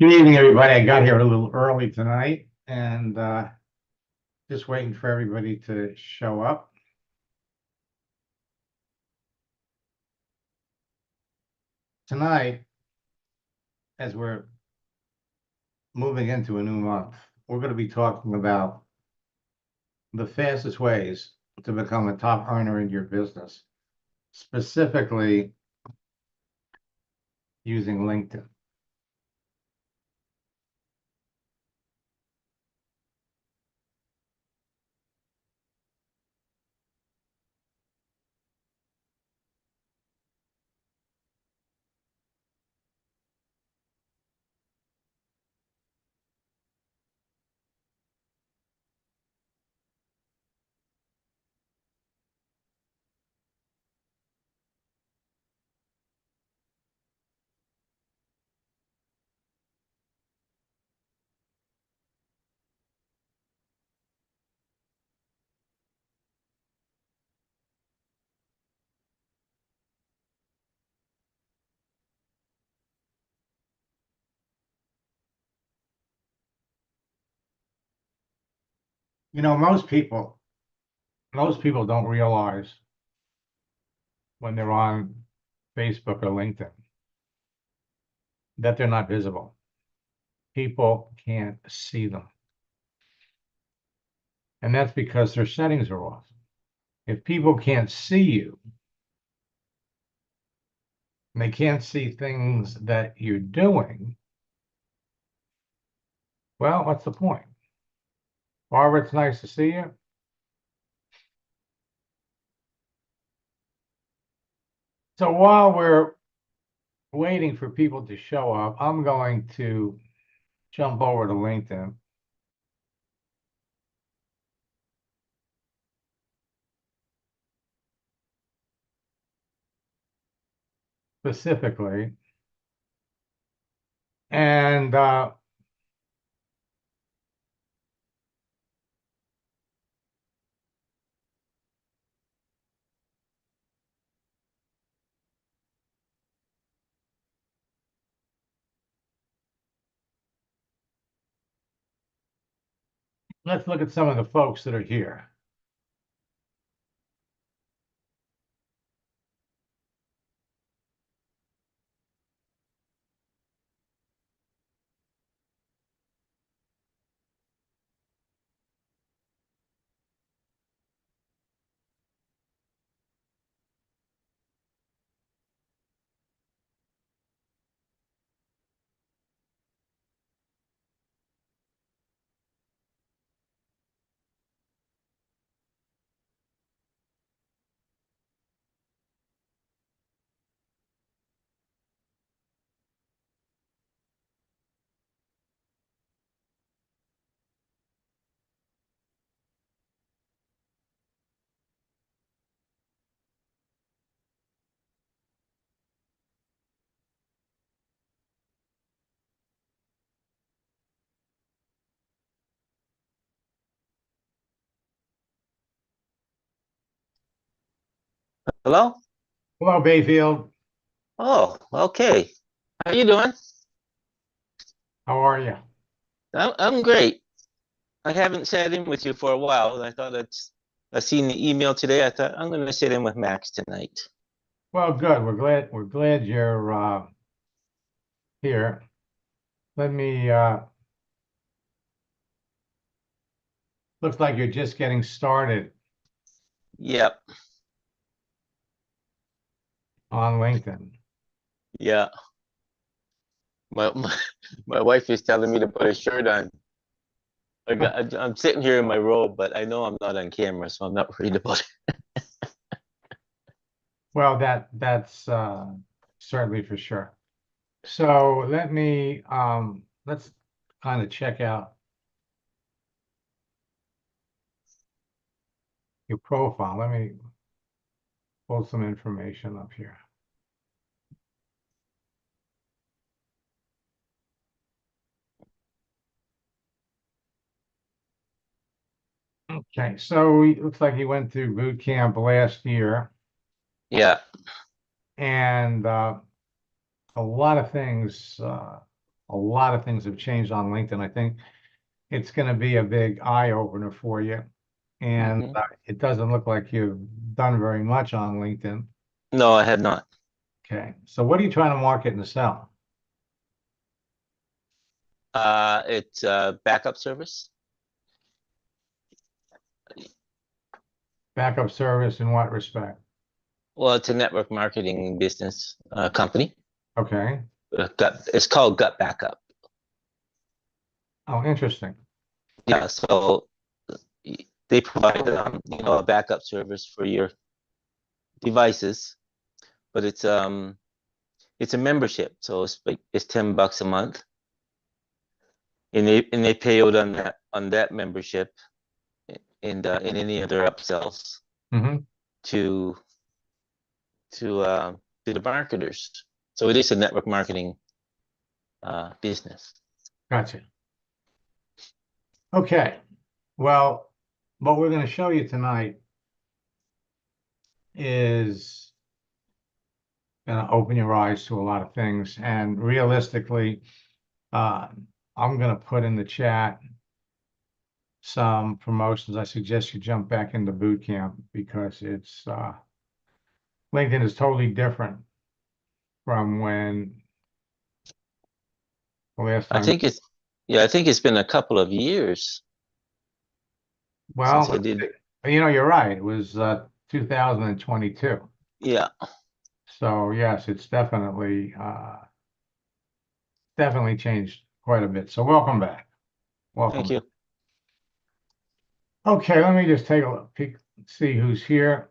Good evening, everybody. I got here a little early tonight and just waiting for everybody to show up. Tonight, as we're moving into a new month, we're going to be talking about the fastest ways to become a top earner in your business, specifically using LinkedIn. You know, most people don't realize when they're on Facebook or LinkedIn that they're not visible. People can't see them. And that's because their settings are off. If people can't see you, and they can't see things that you're doing, well, what's the point? Barbara, it's nice to see you. So while we're waiting for people to show up, I'm going to jump over to LinkedIn. Specifically, and let's look at some of the folks that are here. Hello? Hello, Bayfield. Oh, okay. How you doing? How are you? I'm great. I haven't sat in with you for a while. I seen the email today. I thought I'm gonna sit in with Max tonight. Well, good. We're glad you're here. Let me looks like you're just getting started Yep. on LinkedIn. Yeah. My wife is telling me to put a shirt on. I'm sitting here in my robe, but I know I'm not on camera, so I'm not worried about it. Well, that's certainly for sure. So let's kind of check out your profile. Let me pull some information up here. Okay, so it looks like he went through boot camp last year, Yeah. and a lot of things, a A lot of things have changed on LinkedIn. I think it's going to be a big eye opener for you. And Mhm. it doesn't look like you've done very much on LinkedIn. No, I have not. Okay. So what are you trying to market and sell? It's a backup service. Backup service in what respect? Well, it's a network marketing business company. Okay. It's called Gut Backup. Oh, interesting. Yeah, so they provide a backup service for your devices, but it's a membership, so it's like it's $10 a month, and they pay out on that membership and any other upsells Hmm. to to the marketers. So it is a network marketing business. Gotcha. Okay. Well, what we're going to show you tonight is going to open your eyes to a lot of things. And realistically, uh, I'm going to put in the chat some promotions. I suggest you jump back into boot camp because it's LinkedIn is totally different from when the last I time. think it's yeah, I think it's been a couple of years since I Well, did. you're right. It was 2022. Yeah, So yes, it's definitely changed quite a bit. So welcome back. thank Welcome. you. Okay, let me just take a look, peek, see who's here.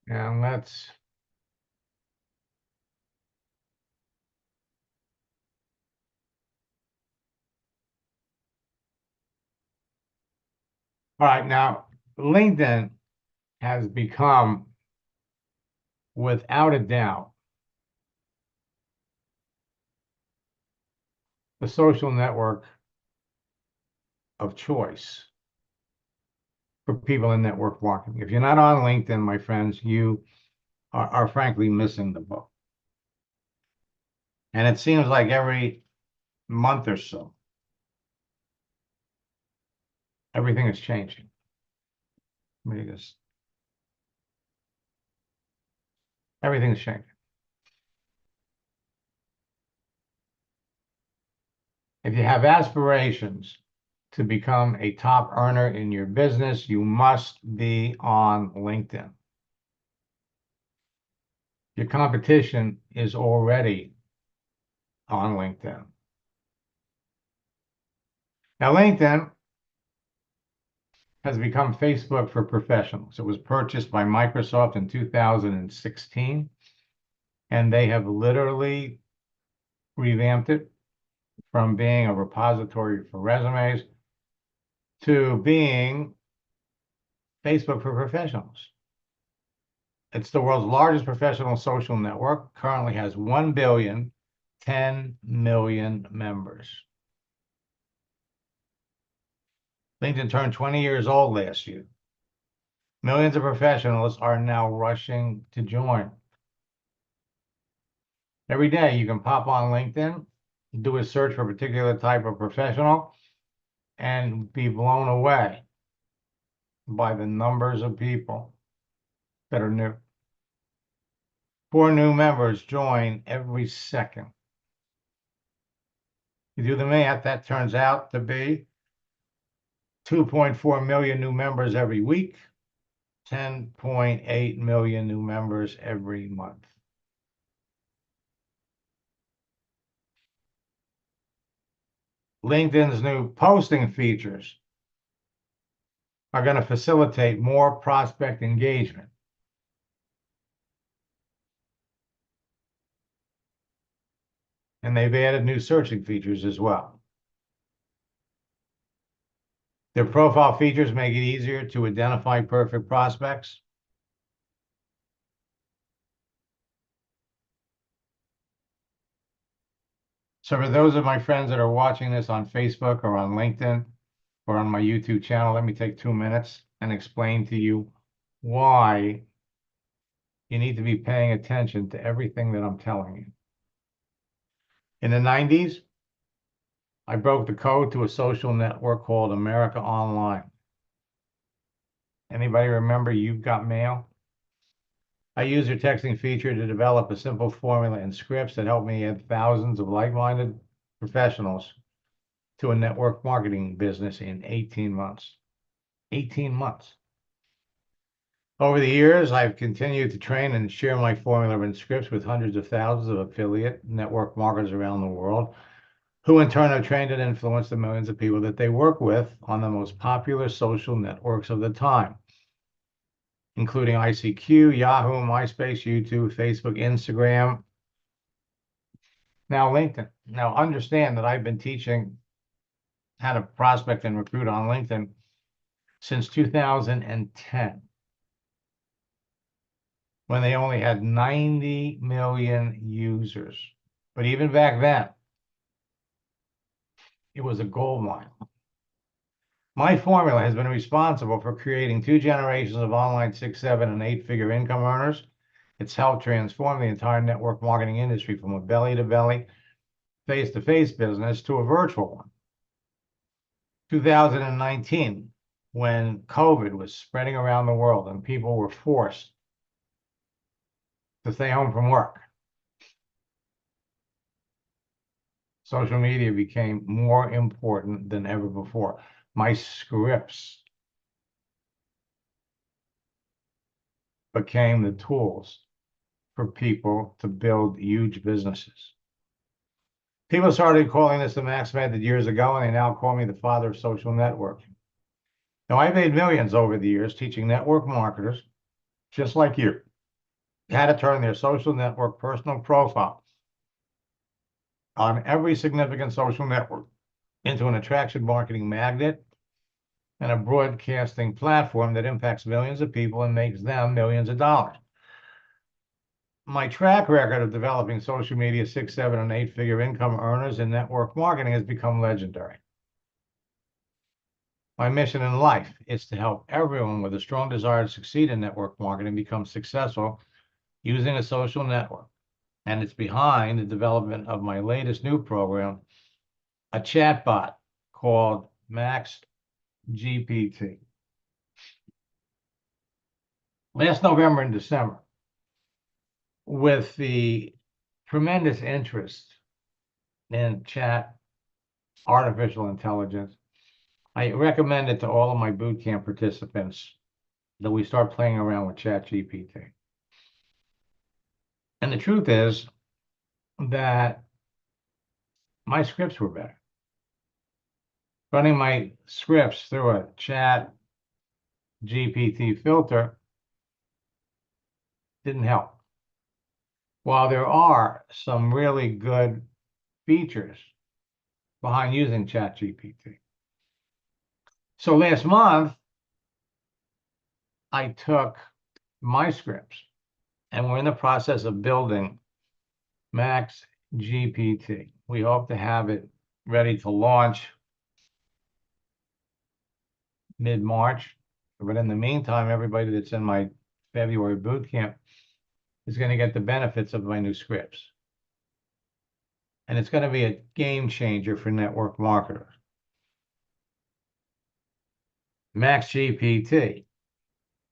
And let's, all right, now LinkedIn has become, without a doubt, the social network of choice for people in network marketing. If you're not on LinkedIn, my friends, you are frankly missing the boat. And it seems like every month or so, everything is changing. Let me just, everything is changing. If you have aspirations to become a top earner in your business, you must be on LinkedIn. Your competition is already on LinkedIn. Now, LinkedIn has become Facebook for professionals. It was purchased by Microsoft in 2016, and they have literally revamped it from being a repository for resumes to being Facebook for professionals. It's the world's largest professional social network, currently has 1 billion, 10 million members. LinkedIn turned 20 years old last year. Millions of professionals are now rushing to join. Every day you can pop on LinkedIn, do a search for a particular type of professional, and be blown away by the numbers of people that are new. 4 new members join every second. You do the math, that turns out to be 2.4 million new members every week, 10.8 million new members every month. LinkedIn's new posting features are going to facilitate more prospect engagement. And they've added new searching features as well. Their profile features make it easier to identify perfect prospects. So for those of my friends that are watching this on Facebook or on LinkedIn, or on my YouTube channel, let me take 2 minutes and explain to you why you need to be paying attention to everything that I'm telling you. In the 90s, I broke the code to a social network called America Online. Anybody remember You've Got Mail? I used their texting feature to develop a simple formula and scripts that helped me add thousands of like-minded professionals to a network marketing business in 18 months. 18 months. Over the years, I've continued to train and share my formula and scripts with hundreds of thousands of affiliate network marketers around the world, who in turn have trained and influenced the millions of people that they work with on the most popular social networks of the time, including ICQ, Yahoo, MySpace, YouTube, Facebook, Instagram, now LinkedIn. Now understand that I've been teaching how to prospect and recruit on LinkedIn since 2010, when they only had 90 million users. But even back then, it was a gold mine. My formula has been responsible for creating 2 generations of online 6, 7, and 8-figure income earners. It's helped transform the entire network marketing industry from a belly-to-belly, face-to-face business to a virtual one. 2019, when COVID was spreading around the world and people were forced to stay home from work, social media became more important than ever before. My scripts became the tools for people to build huge businesses. People started calling this the Max Method years ago, and they now call me the father of social networking. Now, I made millions over the years teaching network marketers, just like you, how to turn their social network personal profile on every significant social network into an attraction marketing magnet and a broadcasting platform that impacts millions of people and makes them millions of dollars. My track record of developing social media 6, 7, and 8-figure income earners in network marketing has become legendary. My mission in life is to help everyone with a strong desire to succeed in network marketing become successful using a social network. And it's behind the development of my latest new program, a chatbot called Max GPT. Last November and December, with the tremendous interest in chat artificial intelligence, I recommend it to all of my bootcamp participants that we start playing around with ChatGPT. And the truth is that my scripts were better. Running my scripts through a chat GPT filter didn't help. While there are some really good features behind using ChatGPT. So last month, I took my scripts and we're in the process of building Max GPT. We hope to have it ready to launch mid-March. But in the meantime, everybody that's in my February bootcamp is going to get the benefits of my new scripts. And it's going to be a game changer for network marketers. Max GPT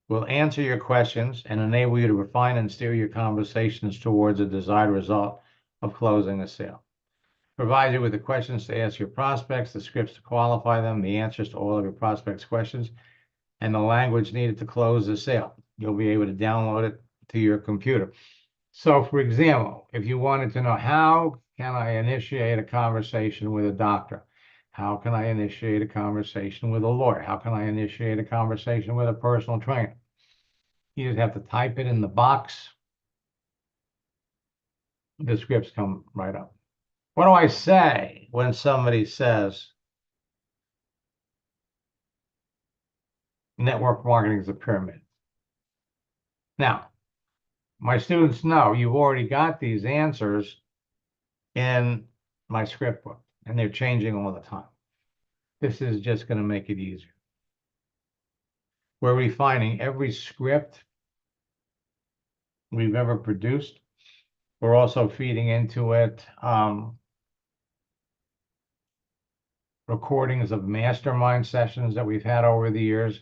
will answer your questions and enable you to refine and steer your conversations towards a desired result of closing a sale. Provide you with the questions to ask your prospects, the scripts to qualify them, the answers to all of your prospects' questions, and the language needed to close the sale. You'll be able to download it to your computer. So, for example, if you wanted to know how can I initiate a conversation with a doctor? How can I initiate a conversation with a lawyer? How can I initiate a conversation with a personal trainer? You just have to type it in the box. The scripts come right up. What do I say when somebody says network marketing is a pyramid? Now, my students know you've already got these answers in my script book, and they're changing all the time. This is just going to make it easier. We're refining every script we've ever produced. We're also feeding into it recordings of mastermind sessions that we've had over the years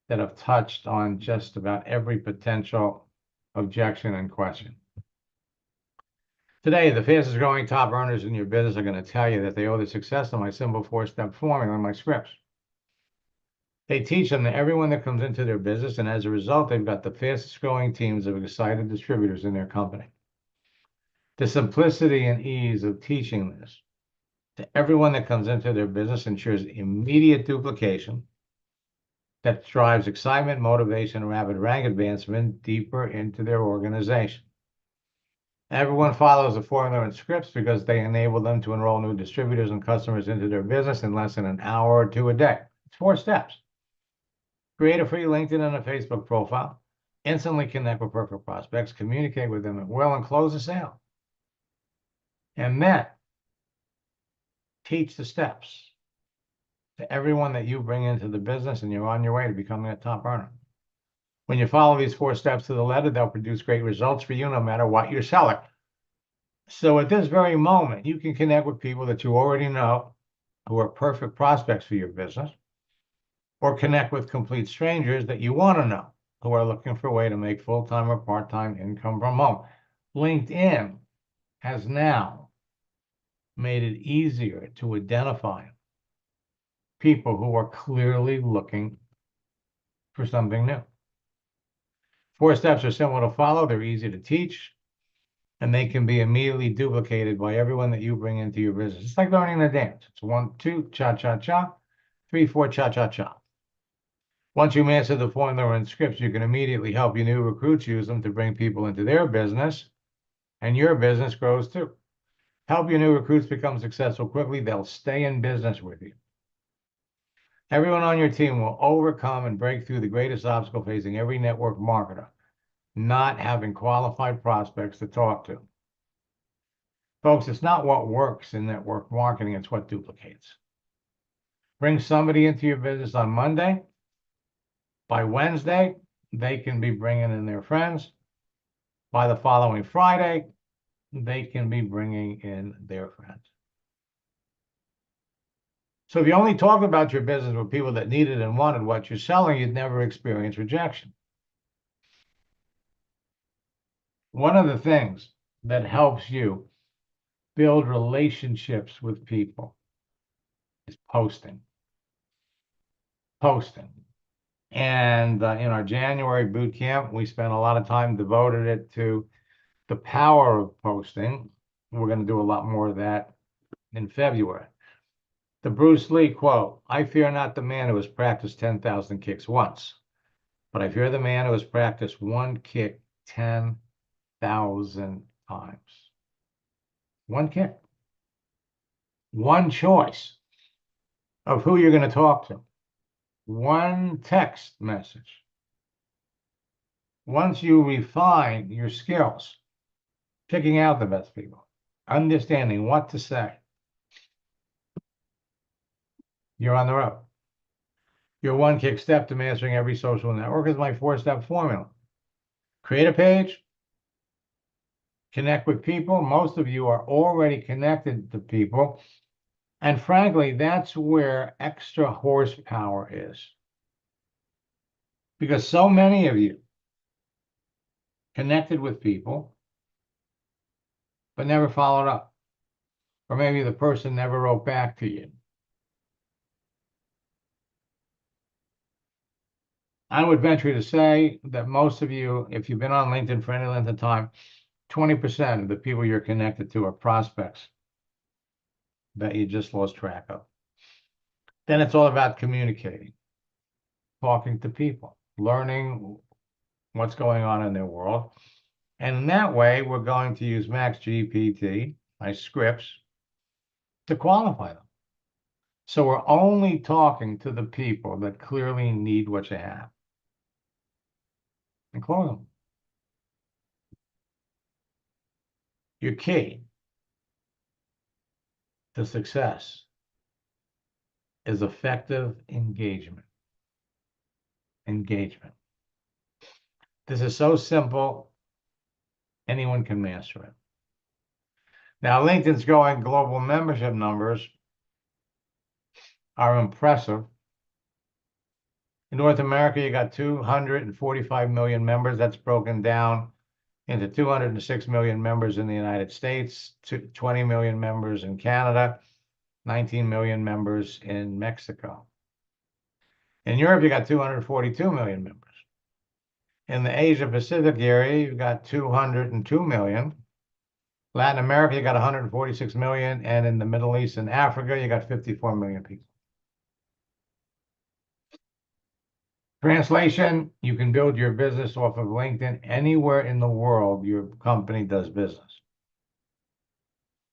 that have touched on just about every potential objection and question. Today, the fastest growing top earners in your business are going to tell you that they owe their success to my simple 4-step formula and my scripts. They teach them to everyone that comes into their business, and as a result, they've got the fastest growing teams of excited distributors in their company. The simplicity and ease of teaching this to everyone that comes into their business ensures immediate duplication that drives excitement, motivation, and rapid rank advancement deeper into their organization. Everyone follows the formula and scripts because they enable them to enroll new distributors and customers into their business in less than an hour or 2 a day. It's 4 steps. Create a free LinkedIn and a Facebook profile. Instantly connect with perfect prospects. Communicate with them at will and close a sale. And then teach the steps to everyone that you bring into the business, and you're on your way to becoming a top earner. When you follow these 4 steps to the letter, they'll produce great results for you no matter what you're selling. So at this very moment, you can connect with people that you already know who are perfect prospects for your business, or connect with complete strangers that you want to know who are looking for a way to make full-time or part-time income from home. LinkedIn has now made it easier to identify people who are clearly looking for something new. 4 steps are simple to follow, they're easy to teach, and they can be immediately duplicated by everyone that you bring into your business. It's like learning a dance. It's 1, 2, cha-cha-cha, 3, 4, cha-cha-cha. Once you master the formula and scripts, you can immediately help your new recruits use them to bring people into their business, and your business grows too. Help your new recruits become successful quickly. They'll stay in business with you. Everyone on your team will overcome and break through the greatest obstacle facing every network marketer: not having qualified prospects to talk to. Folks, it's not what works in network marketing, it's what duplicates. Bring somebody into your business on Monday. By Wednesday, they can be bringing in their friends. By the following Friday, they can be bringing in their friends. So if you only talk about your business with people that needed and wanted what you're selling, you'd never experience rejection. One of the things that helps you build relationships with people is posting. Posting. And in our January boot camp, we spent a lot of time devoted it to the power of posting. We're going to do a lot more of that in February. The Bruce Lee quote: "I fear not the man who has practiced 10,000 kicks once, but I fear the man who has practiced one kick 10,000 times." One kick. One choice of who you're going to talk to. One text message. Once you refine your skills, picking out the best people, understanding what to say, you're on the road. Your one kick step to mastering every social network is my 4-step formula. Create a page, connect with people. Most of you are already connected to people. And frankly, that's where extra horsepower is. Because so many of you connected with people, but never followed up. Or maybe the person never wrote back to you. I would venture to say that most of you, if you've been on LinkedIn for any length of time, 20% of the people you're connected to are prospects that you just lost track of. Then it's all about communicating, talking to people, learning what's going on in their world. And in that way, we're going to use Max GPT, my scripts, to qualify them. So we're only talking to the people that clearly need what you have. And close them. Your key to success is effective engagement. Engagement. This is so simple, anyone can master it. Now, LinkedIn's growing global membership numbers are impressive. In North America, you got 245 million members. That's broken down into 206 million members in the United States, 20 million members in Canada, 19 million members in Mexico. In Europe, you got 242 million members. In the Asia Pacific area, you've got 202 million. Latin America, you got 146 million. And in the Middle East and Africa, you got 54 million people. Translation, you can build your business off of LinkedIn anywhere in the world your company does business.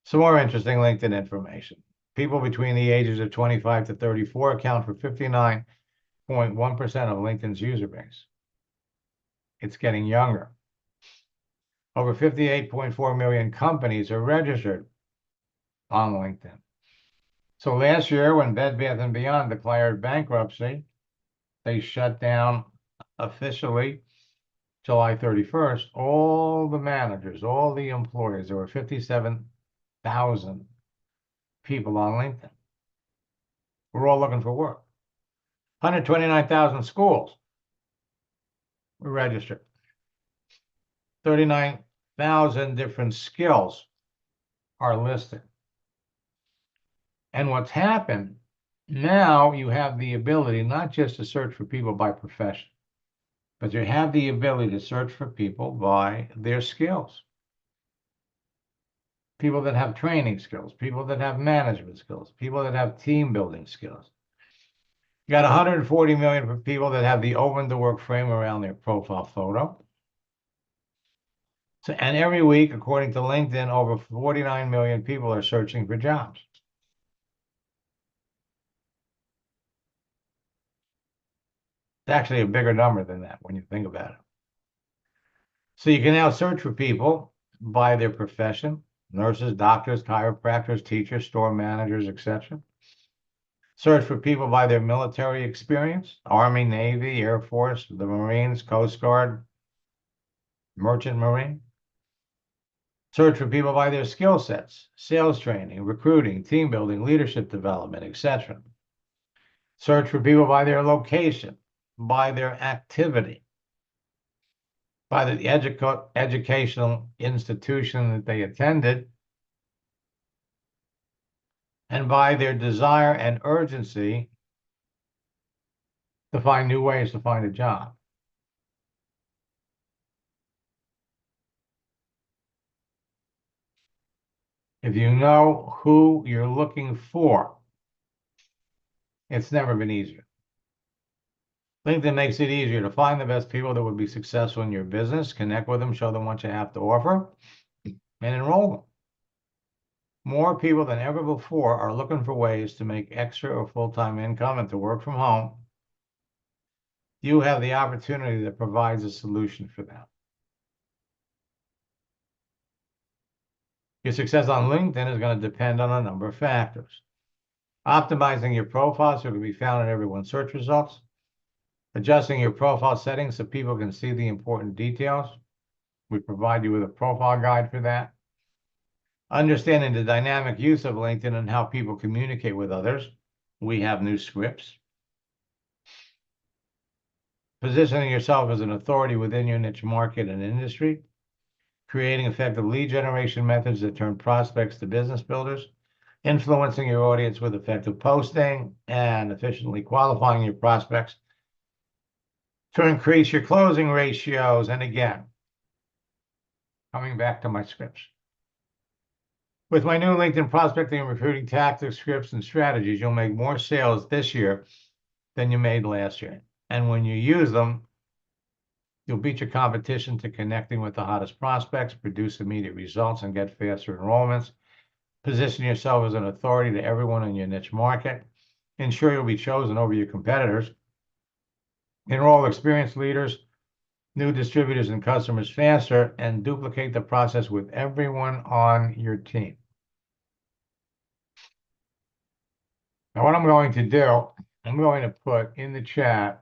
Some more interesting LinkedIn information. People between the ages of 25 to 34 account for 59.1% of LinkedIn's user base. It's getting younger. Over 58.4 million companies are registered on LinkedIn. So last year, when Bed Bath & Beyond declared bankruptcy, they shut down officially July 31st, all the managers, all the employees, there were 57,000 people on LinkedIn. We're all looking for work. 129,000 schools were registered. 39,000 different skills are listed. And what's happened, now you have the ability not just to search for people by profession, but you have the ability to search for people by their skills. People that have training skills, people that have management skills, people that have team building skills. You got 140 million people that have the open to work frame around their profile photo. So, and every week, according to LinkedIn, over 49 million people are searching for jobs. It's actually a bigger number than that when you think about it. So you can now search for people by their profession: nurses, doctors, chiropractors, teachers, store managers, etc. Search for people by their military experience: Army, Navy, Air Force, the Marines, Coast Guard, Merchant Marine. Search for people by their skill sets: sales training, recruiting, team building, leadership development, etc. Search for people by their location, by their activity, by the educational institution that they attended, and by their desire and urgency to find new ways to find a job. If you know who you're looking for, it's never been easier. LinkedIn makes it easier to find the best people that would be successful in your business, connect with them, show them what you have to offer, and enroll them. More people than ever before are looking for ways to make extra or full-time income and to work from home. You have the opportunity that provides a solution for them. Your success on LinkedIn is going to depend on a number of factors. Optimizing your profile so it can be found in everyone's search results. Adjusting your profile settings so people can see the important details. We provide you with a profile guide for that. Understanding the dynamic use of LinkedIn and how people communicate with others. We have new scripts. Positioning yourself as an authority within your niche market and industry. Creating effective lead generation methods that turn prospects to business builders. Influencing your audience with effective posting and efficiently qualifying your prospects to increase your closing ratios. And again, coming back to my scripts. With my new LinkedIn prospecting and recruiting tactics, scripts, and strategies, you'll make more sales this year than you made last year. And when you use them, you'll beat your competition to connecting with the hottest prospects, produce immediate results, and get faster enrollments. Position yourself as an authority to everyone in your niche market. Ensure you'll be chosen over your competitors. Enroll experienced leaders, new distributors, and customers faster, and duplicate the process with everyone on your team. Now, what I'm going to do, I'm going to put in the chat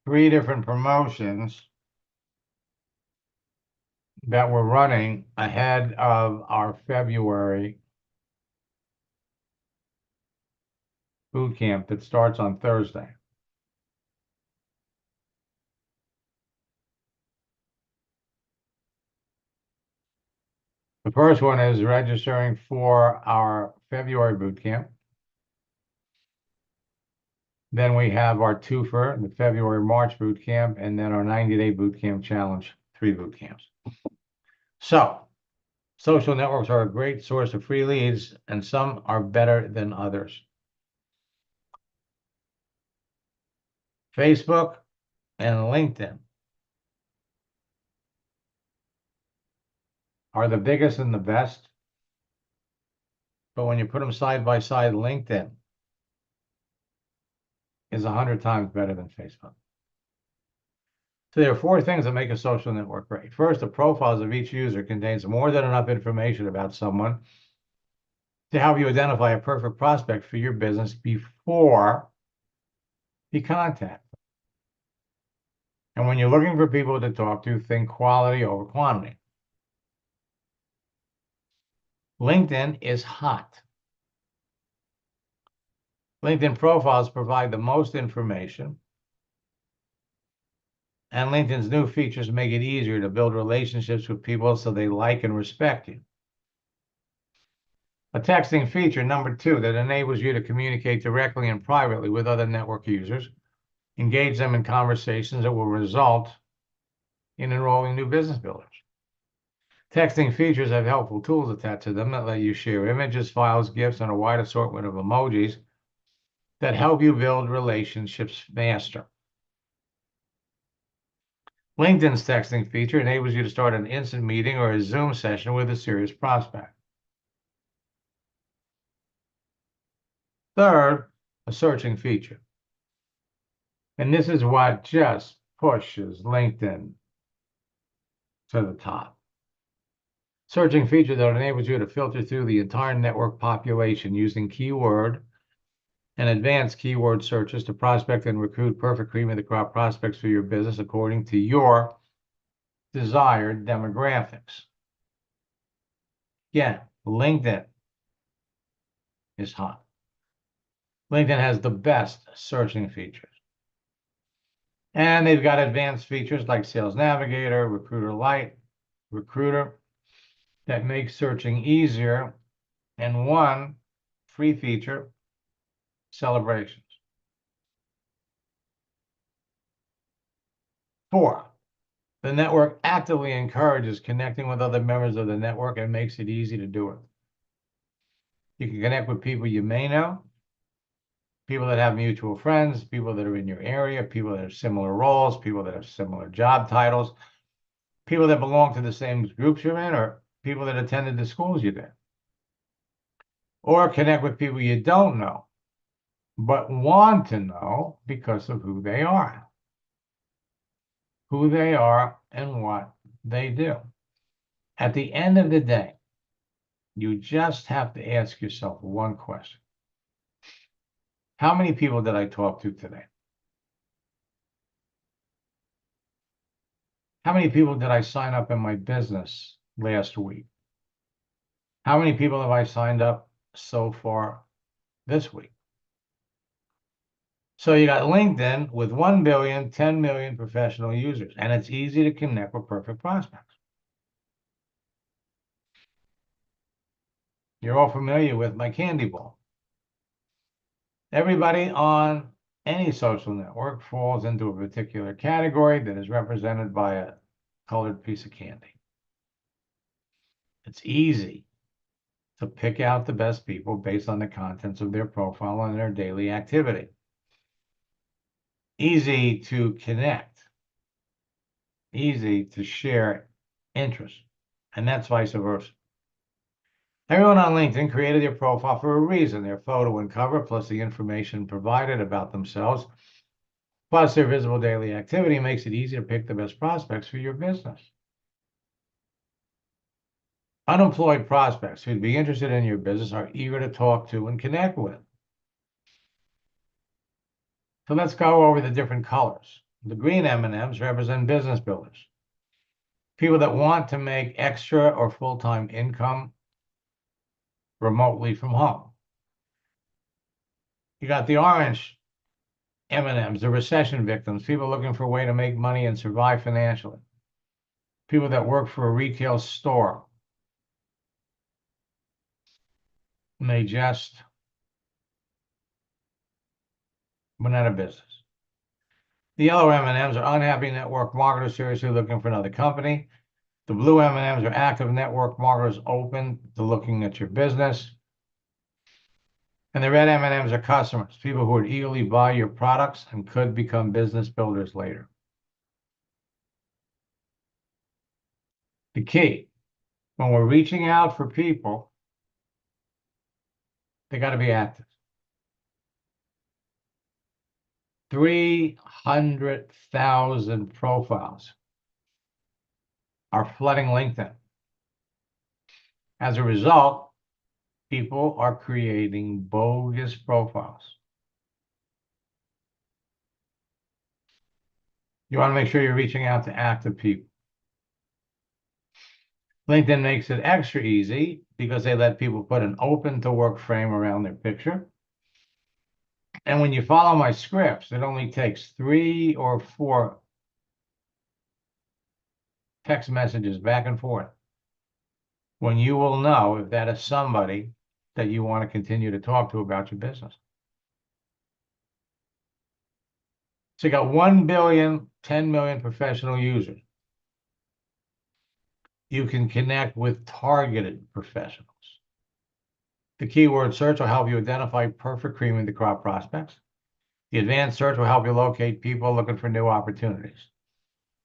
three different promotions that we're running ahead of our February boot camp that starts on Thursday. The first one is registering for our February boot camp. Then we have our twofer, the February-March boot camp, and then our 90-day boot camp challenge, 3 boot camps. So, social networks are a great source of free leads, and some are better than others. Facebook and LinkedIn are the biggest and the best. But when you put them side by side, LinkedIn is 100 times better than Facebook. So there are 4 things that make a social network great. First, the profiles of each user contains more than enough information about someone to help you identify a perfect prospect for your business before you contact them. And when you're looking for people to talk to, think quality over quantity. LinkedIn is hot. LinkedIn profiles provide the most information, and LinkedIn's new features make it easier to build relationships with people so they like and respect you. A texting feature, number 2, that enables you to communicate directly and privately with other network users, engage them in conversations that will result in enrolling new business builders. Texting features have helpful tools attached to them that let you share images, files, GIFs, and a wide assortment of emojis that help you build relationships faster. LinkedIn's texting feature enables you to start an instant meeting or a Zoom session with a serious prospect. Third, a searching feature. And this is what just pushes LinkedIn to the top. Searching feature that enables you to filter through the entire network population using keyword and advanced keyword searches to prospect and recruit perfect cream of the crop prospects for your business according to your desired demographics. Again, LinkedIn is hot. LinkedIn has the best searching features. And they've got advanced features like Sales Navigator, Recruiter Lite, Recruiter that make searching easier, and one free feature, celebrations. 4, the network actively encourages connecting with other members of the network and makes it easy to do it. You can connect with people you may know, people that have mutual friends, people that are in your area, people that have similar roles, people that have similar job titles, people that belong to the same groups you're in, or people that attended the schools you did. Or connect with people you don't know, but want to know because of who they are and what they do. At the end of the day, you just have to ask yourself one question. How many people did I talk to today? How many people did I sign up in my business last week? How many people have I signed up so far this week? So you got LinkedIn with 1 billion, 10 million professional users, and it's easy to connect with perfect prospects. You're all familiar with my candy ball. Everybody on any social network falls into a particular category that is represented by a colored piece of candy. It's easy to pick out the best people based on the contents of their profile and their daily activity. Easy to connect. Easy to share interests. And that's vice versa. Everyone on LinkedIn created their profile for a reason. Their photo and cover, plus the information provided about themselves, plus their visible daily activity makes it easy to pick the best prospects for your business. Unemployed prospects who'd be interested in your business are eager to talk to and connect with. So let's go over the different colors. The green M&Ms represent business builders, people that want to make extra or full-time income remotely from home. You got the orange M&Ms, the recession victims, people looking for a way to make money and survive financially. People that work for a retail store. And they just went out of business. The yellow M&Ms are unhappy network marketers seriously looking for another company. The blue M&Ms are active network marketers open to looking at your business. And the red M&Ms are customers, people who would eagerly buy your products and could become business builders later. The key, when we're reaching out for people, they got to be active. 300,000 profiles are flooding LinkedIn. As a result, people are creating bogus profiles. You want to make sure you're reaching out to active people. LinkedIn makes it extra easy because they let people put an open to work frame around their picture. And when you follow my scripts, it only takes 3 or 4 text messages back and forth when you will know if that is somebody that you want to continue to talk to about your business. So you got 1 billion, 10 million professional users. You can connect with targeted professionals. The keyword search will help you identify perfect cream of the crop prospects. The advanced search will help you locate people looking for new opportunities.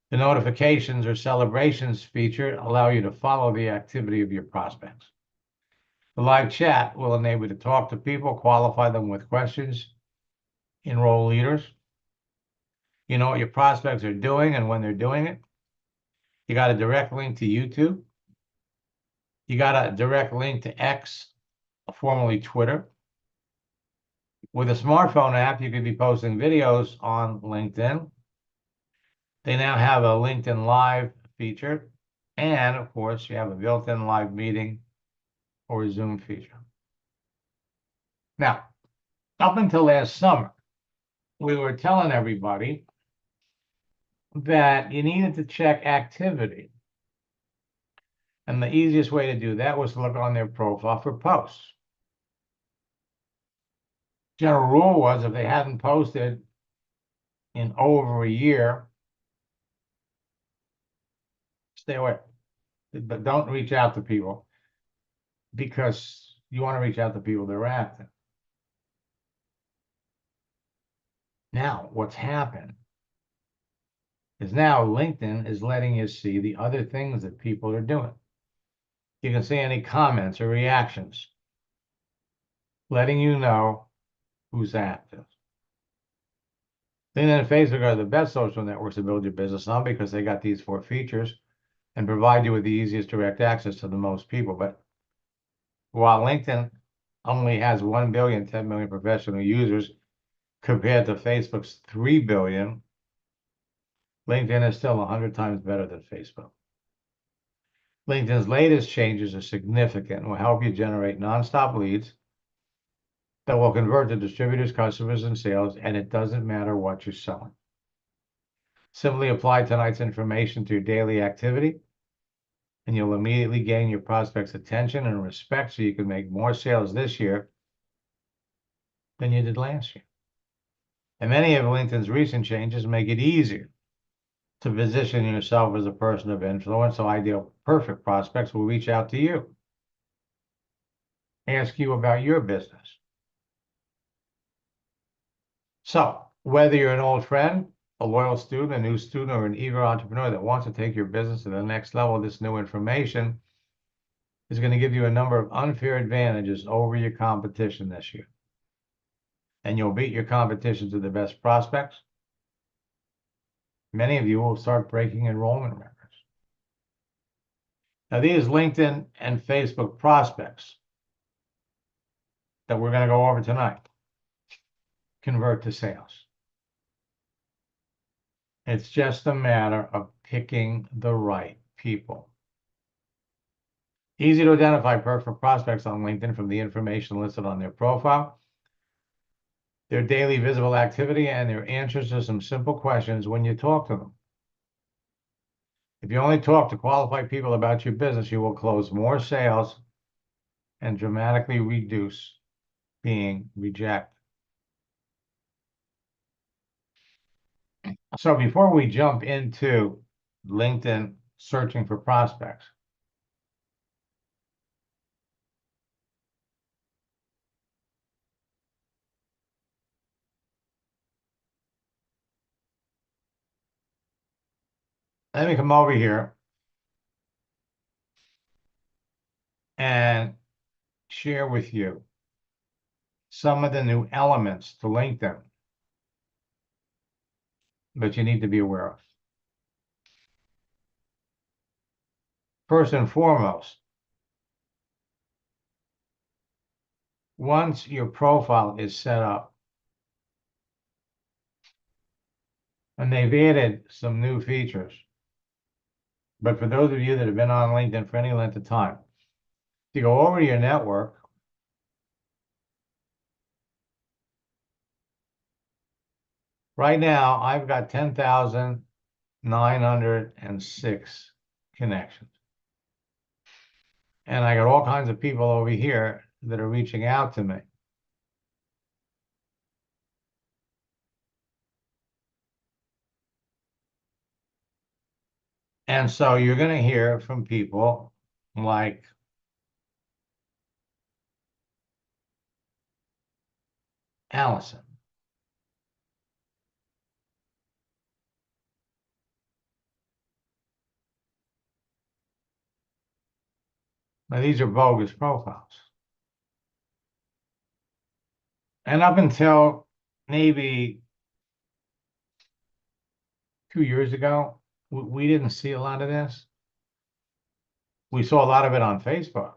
The notifications or celebrations feature allow you to follow the activity of your prospects. The live chat will enable you to talk to people, qualify them with questions, enroll leaders. You know what your prospects are doing and when they're doing it. You got a direct link to YouTube. You got a direct link to X, formerly Twitter. With a smartphone app, you could be posting videos on LinkedIn. They now have a LinkedIn Live feature. And of course, you have a built-in live meeting or a Zoom feature. Now, up until last summer, we were telling everybody that you needed to check activity. And the easiest way to do that was to look on their profile for posts. General rule was if they hadn't posted in over a year, stay away. But don't reach out to people because you want to reach out to people that are active. Now, what's happened is now LinkedIn is letting you see the other things that people are doing. You can see any comments or reactions, letting you know who's active. LinkedIn and Facebook are the best social networks to build your business on because they got these 4 features and provide you with the easiest direct access to the most people. But while LinkedIn only has 1 billion, 10 million professional users compared to Facebook's 3 billion, LinkedIn is still 100 times better than Facebook. LinkedIn's latest changes are significant and will help you generate nonstop leads that will convert to distributors, customers, and sales, and it doesn't matter what you're selling. Simply apply tonight's information to your daily activity, and you'll immediately gain your prospects' attention and respect so you can make more sales this year than you did last year. And many of LinkedIn's recent changes make it easier to position yourself as a person of influence, so ideal perfect prospects will reach out to you, ask you about your business. So whether you're an old friend, a loyal student, a new student, or an eager entrepreneur that wants to take your business to the next level, this new information is going to give you a number of unfair advantages over your competition this year. And you'll beat your competition to the best prospects. Many of you will start breaking enrollment records. Now, these LinkedIn and Facebook prospects that we're going to go over tonight convert to sales. It's just a matter of picking the right people. Easy to identify perfect prospects on LinkedIn from the information listed on their profile, their daily visible activity, and their answers to some simple questions when you talk to them. If you only talk to qualified people about your business, you will close more sales and dramatically reduce being rejected. So before we jump into LinkedIn searching for prospects, let me come over here and share with you some of the new elements to LinkedIn that you need to be aware of. First and foremost, once your profile is set up, and they've added some new features, but for those of you that have been on LinkedIn for any length of time, you go over to your network, right now I've got 10,906 connections. And I got all kinds of people over here that are reaching out to me. And so you're going to hear from people like Allison. Now, these are bogus profiles. And up until maybe 2 years ago, we didn't see a lot of this. We saw a lot of it on Facebook.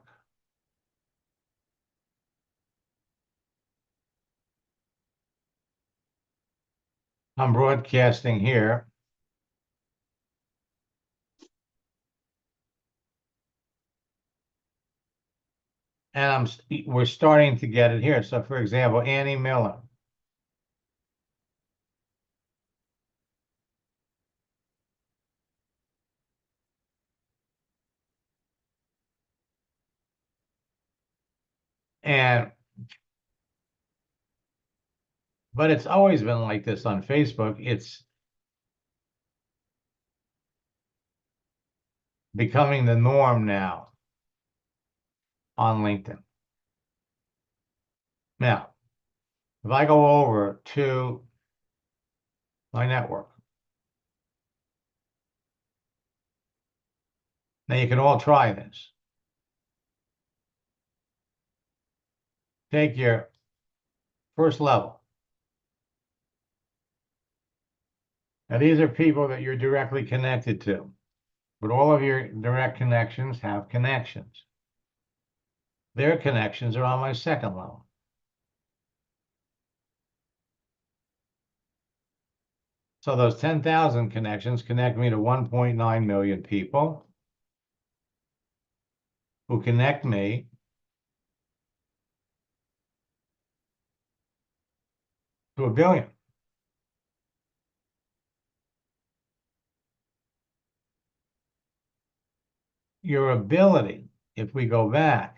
I'm broadcasting here. And we're starting to get it here. So, for example, Annie Miller. But it's always been like this on Facebook. It's becoming the norm now on LinkedIn. Now, if I go over to my network, now you can all try this. Take your first level. Now, these are people that you're directly connected to, but all of your direct connections have connections. Their connections are on my second level. So those 10,000 connections connect me to 1.9 million people who connect me to 1 billion. Your ability, if we go back,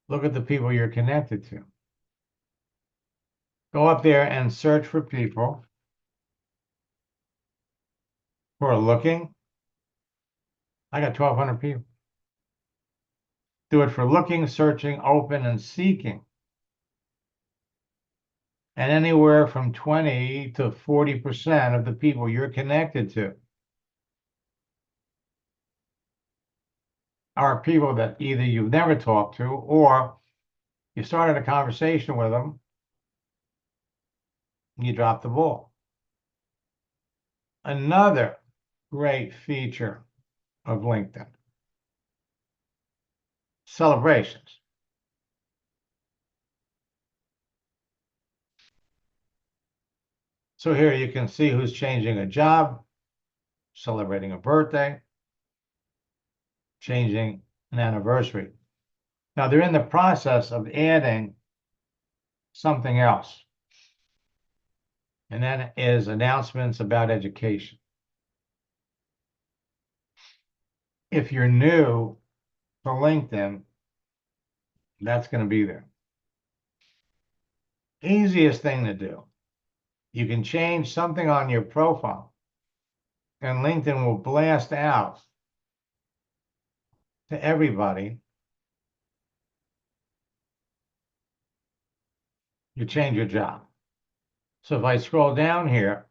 look at the people you're connected to. Go up there and search for people who are looking. I got 1,200 people. Do it for looking, searching, open, and seeking. And anywhere from 20 to 40% of the people you're connected to are people that either you've never talked to or you started a conversation with them, you dropped the ball. Another great feature of LinkedIn, celebrations. So here you can see who's changing a job, celebrating a birthday, changing an anniversary. Now they're in the process of adding something else, and that is announcements about education. If you're new to LinkedIn, that's going to be there. Easiest thing to do. You can change something on your profile, and LinkedIn will blast out to everybody. You change your job. So if I scroll down here,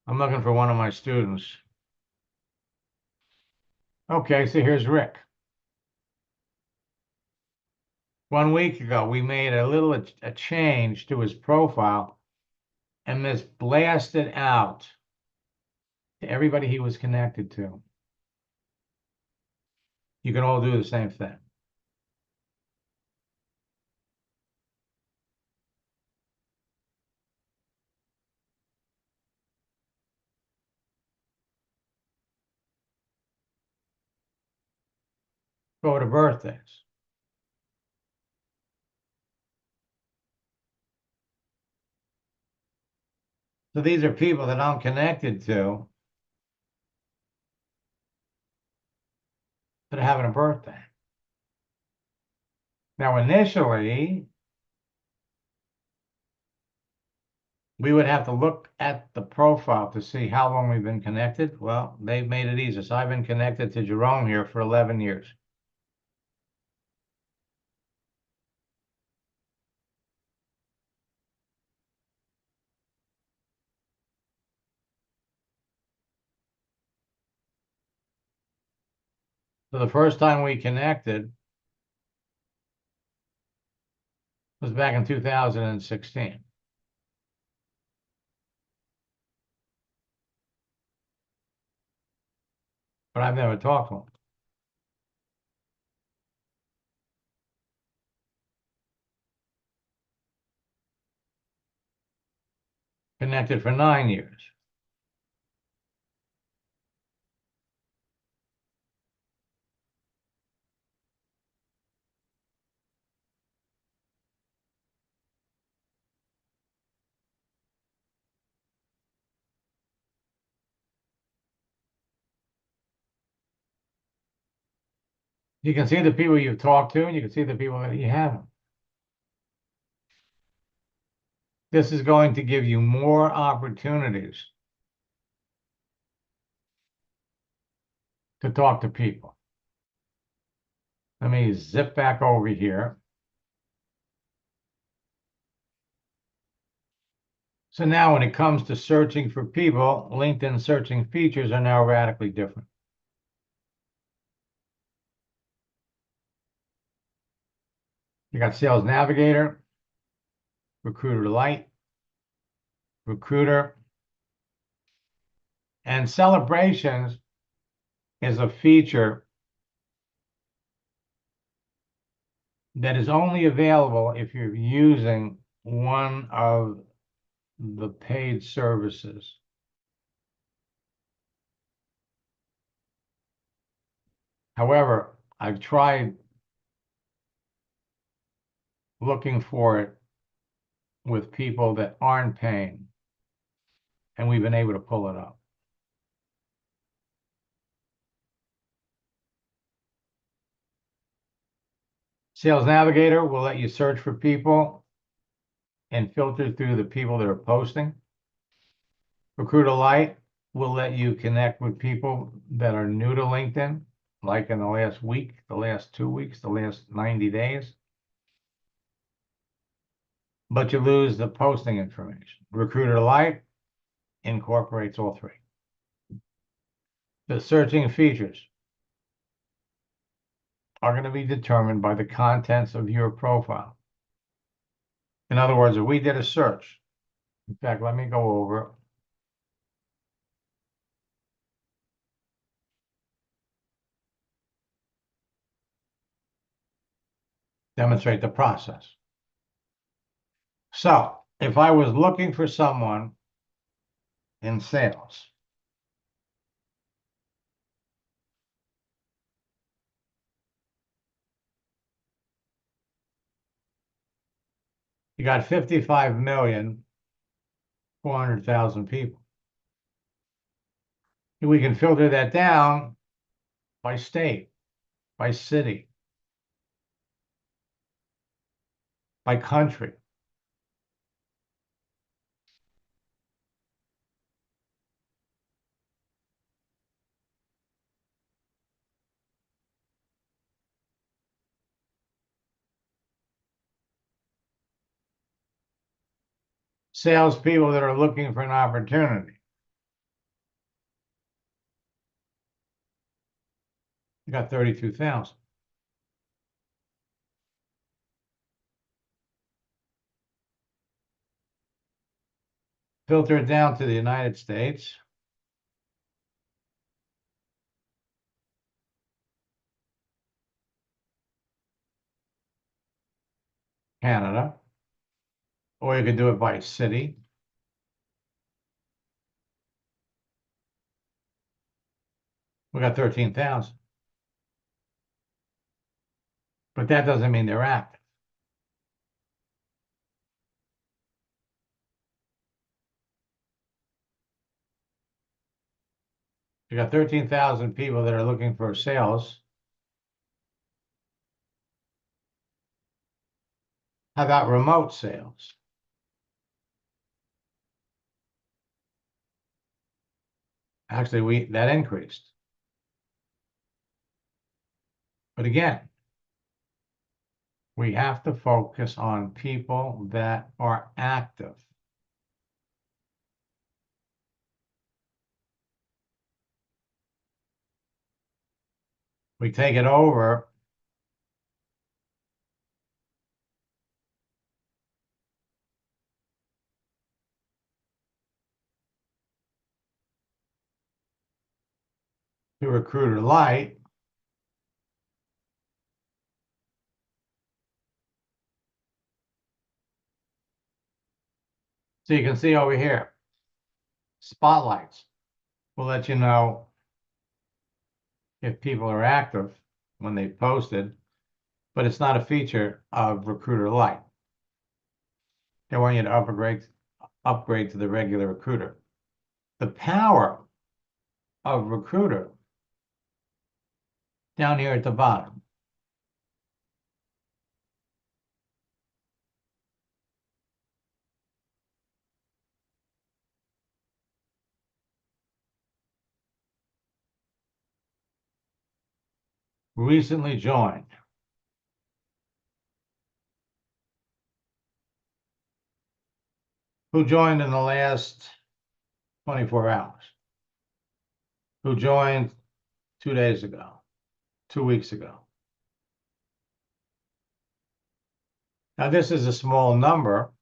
I'm looking for one of my students. Okay, so here's Rick. 1 week ago, we made a change to his profile, and this blasted out to everybody he was connected to. You can all do the same thing. Go to birthdays. So these are people that I'm connected to that are having a birthday. Now, initially, we would have to look at the profile to see how long we've been connected. Well, they've made it easy. So I've been connected to Jerome here for 11 years. So the first time we connected was back in 2016. But I've never talked to him. Connected for 9 years. You can see the people you've talked to, and you can see the people that you haven't. This is going to give you more opportunities to talk to people. Let me zip back over here. So now when it comes to searching for people, LinkedIn searching features are now radically different. You got Sales Navigator, Recruiter Lite, Recruiter, and Celebrations is a feature that is only available if you're using one of the paid services. However, I've tried looking for it with people that aren't paying, and we've been able to pull it up. Sales Navigator will let you search for people and filter through the people that are posting. Recruiter Lite will let you connect with people that are new to LinkedIn, like in the last week, the last 2 weeks, the last 90 days. But you lose the posting information. Recruiter Lite incorporates all three. The searching features are going to be determined by the contents of your profile. In other words, if we did a search, in fact, let me go over. Demonstrate the process. So if I was looking for someone in sales, you got 55,400,000 people. We can filter that down by state, by city, by country. Salespeople that are looking for an opportunity. You got 32,000. Filter it down to the United States. Canada, or you can do it by city. We got 13,000. But that doesn't mean they're active. You got 13,000 people that are looking for sales. How about remote sales? Actually, that increased. But again, we have to focus on people that are active. We take it over. To Recruiter Lite. So you can see over here, spotlights will let you know if people are active when they posted, but it's not a feature of Recruiter Lite. They want you to upgrade to the regular Recruiter. The power of Recruiter down here at the bottom. Recently joined. Who joined in the last 24 hours? Who joined 2 days ago, 2 weeks ago? Now, this is a small number.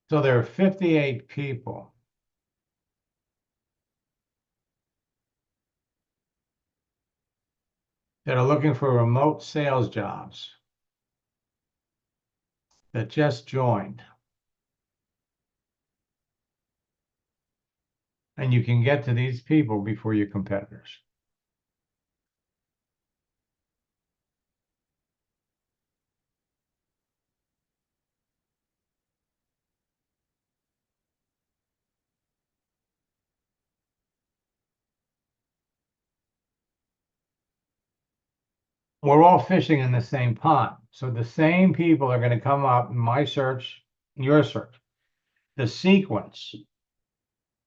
So there are 58 people that are looking for remote sales jobs that just joined. And you can get to these people before your competitors. we're all fishing in the same pond. So the same people are going to come up in my search, your search. The sequence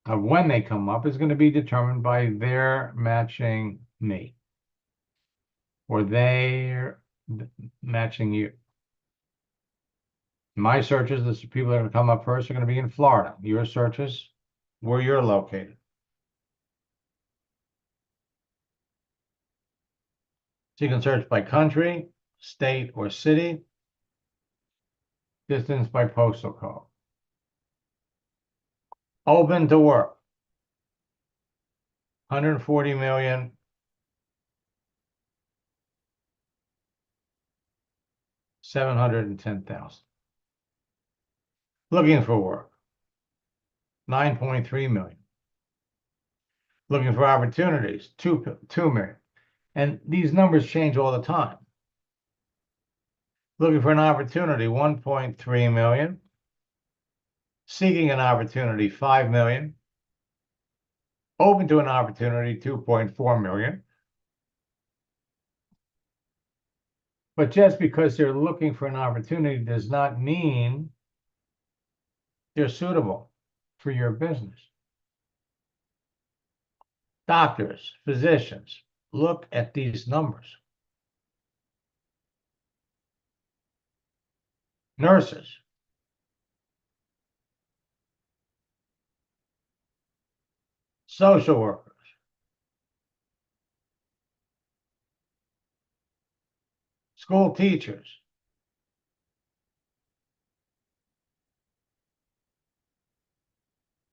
of when they come up is going to be determined by their matching me or they're matching you. My searches, the people that are going to come up first are going to be in Florida. Your searches, where you're located. So you can search by country, state, or city, distance by postal code. Open to work. 140 million. 710,000. Looking for work. 9.3 million. Looking for opportunities. 2 million. And these numbers change all the time. Looking for an opportunity, 1.3 million. Seeking an opportunity, 5 million. Open to an opportunity, 2.4 million. But just because they're looking for an opportunity does not mean they're suitable for your business. Doctors, physicians, look at these numbers. Nurses, social workers, school teachers,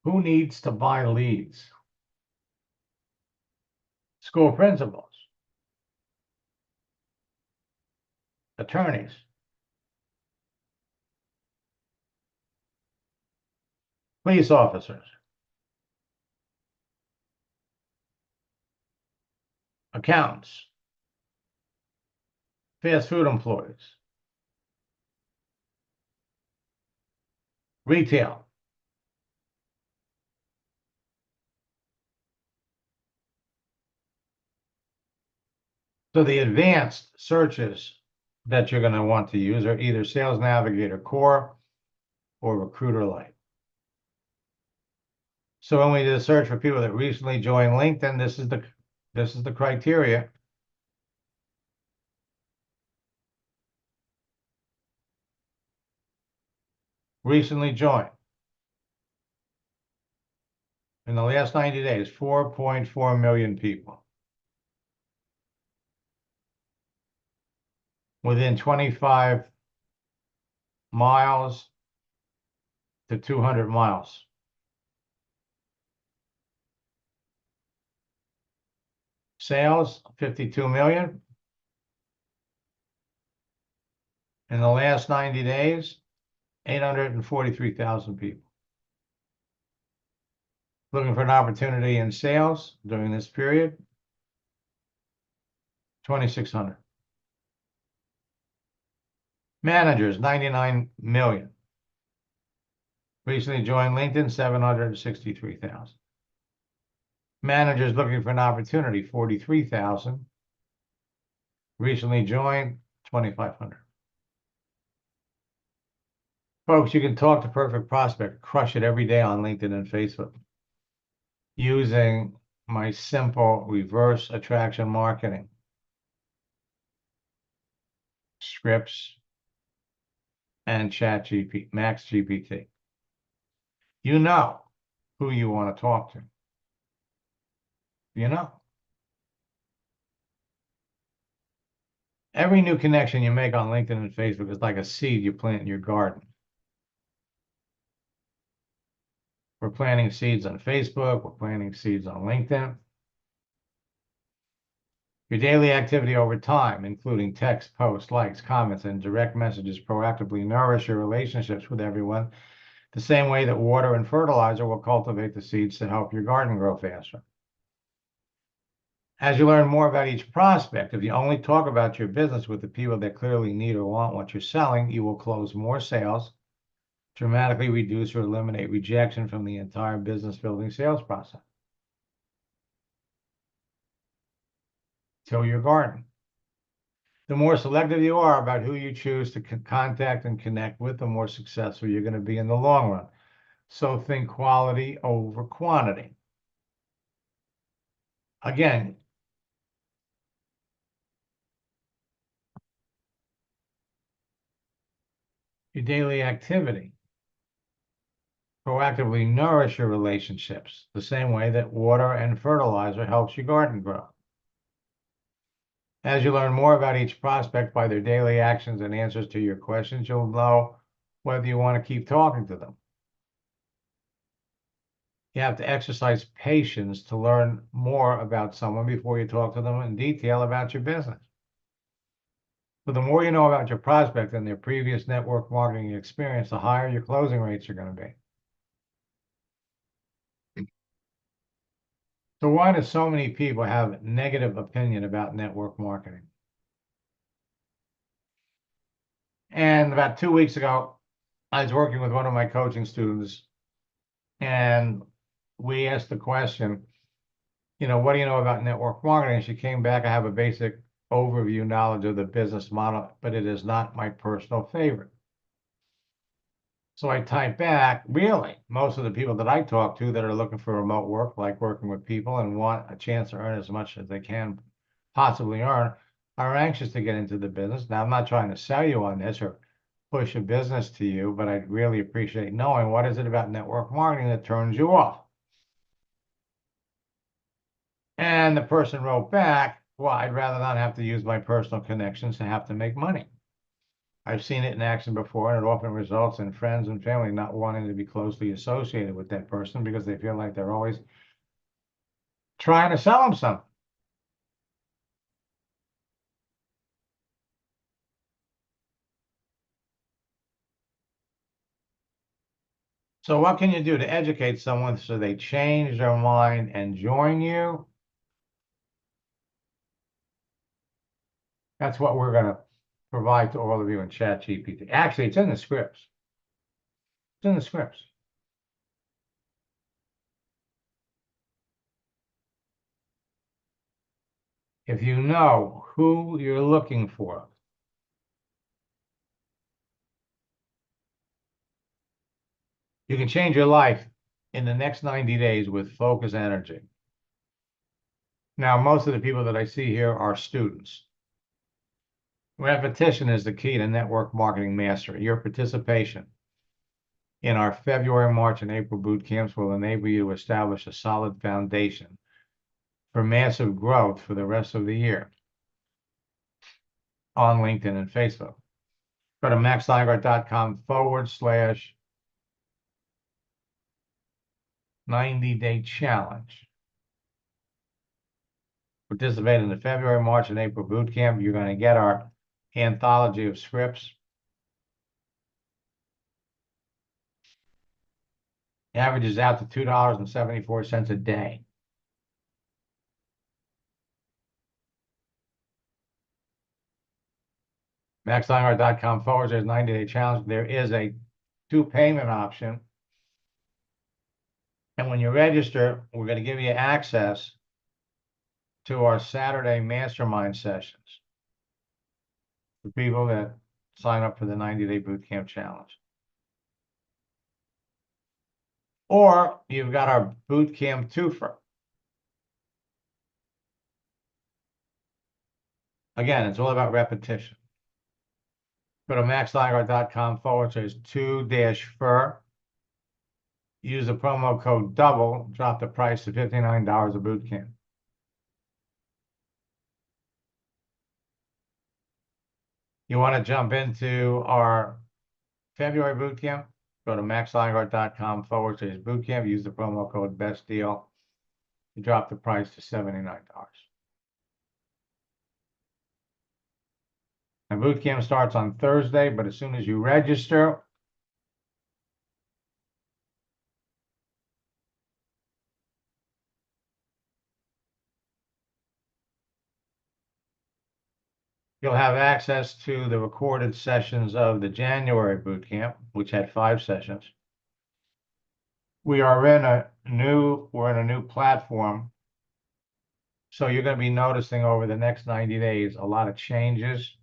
who needs to buy leads? School principals, attorneys, police officers, accountants, fast food employees, retail. So the advanced searches that you're going to want to use are either Sales Navigator Core or Recruiter Lite. So when we did a search for people that recently joined LinkedIn, this is the criteria. Recently joined. In the last 90 days, 4.4 million people. Within 25 miles to 200 miles. Sales, 52 million. In the last 90 days, 843,000 people. Looking for an opportunity in sales during this period, 2,600. Managers, 99 million. Recently joined LinkedIn, 763,000. Managers looking for an opportunity, 43,000. Recently joined, 2,500. Folks, you can talk to perfect prospect, crush it every day on LinkedIn and Facebook using my simple reverse attraction marketing scripts and Max GPT. You know who you want to talk to. You know. Every new connection you make on LinkedIn and Facebook is like a seed you plant in your garden. We're planting seeds on Facebook. We're planting seeds on LinkedIn. Your daily activity over time, including text, posts, likes, comments, and direct messages, proactively nourish your relationships with everyone the same way that water and fertilizer will cultivate the seeds to help your garden grow faster. As you learn more about each prospect, if you only talk about your business with the people that clearly need or want what you're selling, you will close more sales, dramatically reduce or eliminate rejection from the entire business building sales process. Till your garden. The more selective you are about who you choose to contact and connect with, the more successful you're going to be in the long run. So think quality over quantity. Again, your daily activity. Proactively nourish your relationships the same way that water and fertilizer helps your garden grow. As you learn more about each prospect by their daily actions and answers to your questions, you'll know whether you want to keep talking to them. You have to exercise patience to learn more about someone before you talk to them in detail about your business. But the more you know about your prospect and their previous network marketing experience, the higher your closing rates are going to be. So why do so many people have negative opinion about network marketing? And about 2 weeks ago, I was working with one of my coaching students, and we asked the question, what do you know about network marketing? And she came back, I have a basic overview knowledge of the business model, but it is not my personal favorite. So I typed back, really, most of the people that I talk to that are looking for remote work, like working with people and want a chance to earn as much as they can possibly earn, are anxious to get into the business. Now, I'm not trying to sell you on this or push a business to you, but I'd really appreciate knowing what is it about network marketing that turns you off. And the person wrote back, well, I'd rather not have to use my personal connections to have to make money. I've seen it in action before, and it often results in friends and family not wanting to be closely associated with that person because they feel like they're always trying to sell them something. So what can you do to educate someone so they change their mind and join you? That's what we're going to provide to all of you in ChatGPT. Actually, it's in the scripts. It's in the scripts. If you know who you're looking for, you can change your life in the next 90 days with focus energy. Now, most of the people that I see here are students. Repetition is the key to network marketing mastery. Your participation in our February, March, and April boot camps will enable you to establish a solid foundation for massive growth for the rest of the year on LinkedIn and Facebook. Go to maxliger.com/90-day challenge. Participate in the February, March, and April boot camp. You're going to get our anthology of scripts. Averages out to $2.74 a day. maxliger.com/90-day challenge. There is a 2-payment option. And when you register, we're going to give you access to our Saturday mastermind sessions for people that sign up for the 90-day boot camp challenge. Or you've got our boot camp twofer. Again, it's all about repetition. Go to maxliger.com/2-FUR. Use the promo code DOUBLE, drop the price to $59 a boot camp. You want to jump into our February boot camp? Go to maxliger.com/boot camp. Use the promo code BEST DEAL. You drop the price to $79. And boot camp starts on Thursday, but as soon as you register, you'll have access to the recorded sessions of the January boot camp, which had 5 sessions. We're in a new platform. So you're going to be noticing over the next 90 days a lot of changes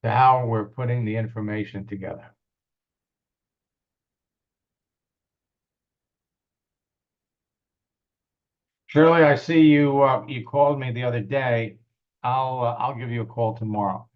to how we're putting the information together. Shirley, I see you, you called me the other day. I'll give you a call tomorrow.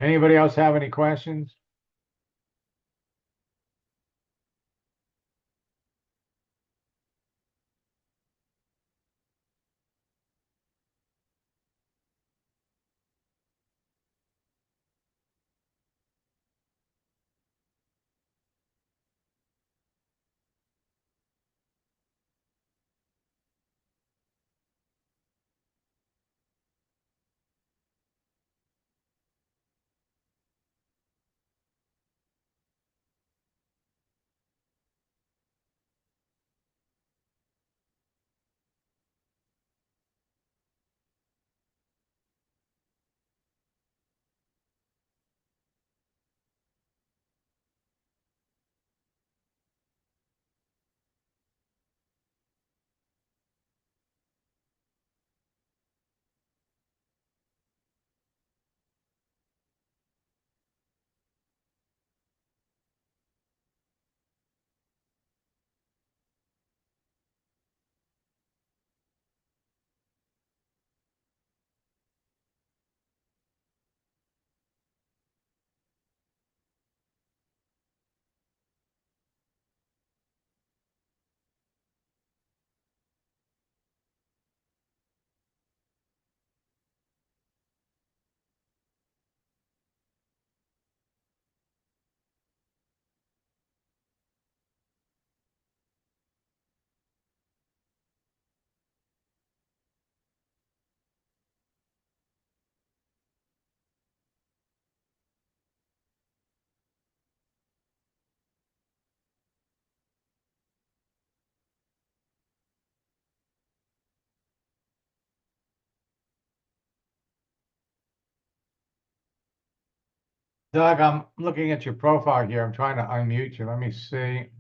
Anybody else have any questions? Doug, I'm looking at your profile here. I'm trying to unmute you. Let me see.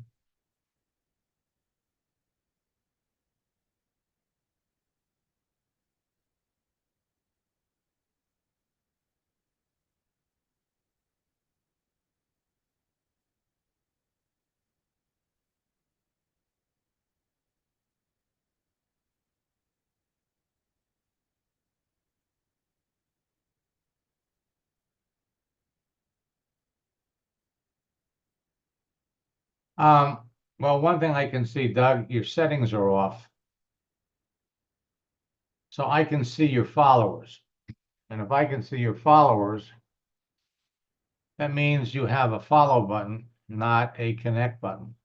Well, one thing I can see, Doug, your settings are off. So I can see your followers. And if I can see your followers, that means you have a follow button, not a connect button.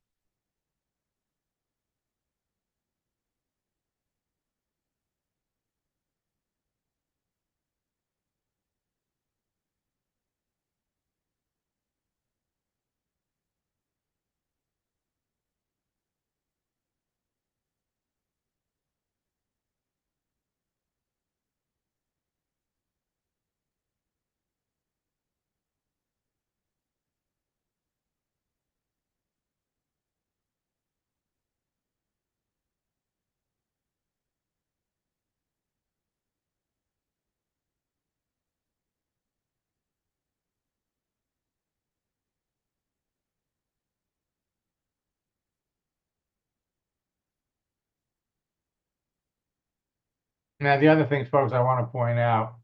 Now, the other things, folks, I want to point out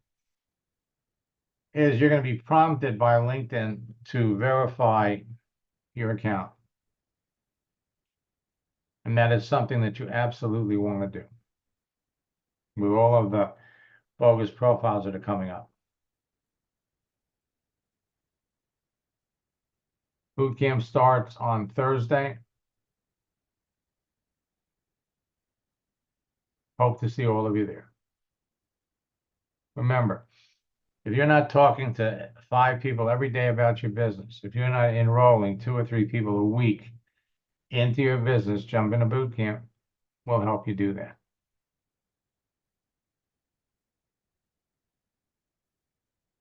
is you're going to be prompted by LinkedIn to verify your account. And that is something that you absolutely want to do with all of the bogus profiles that are coming up. Boot camp starts on Thursday. Hope to see all of you there. Remember, if you're not talking to 5 people every day about your business, if you're not enrolling 2 or 3 people a week into your business, jump into boot camp, we'll help you do that.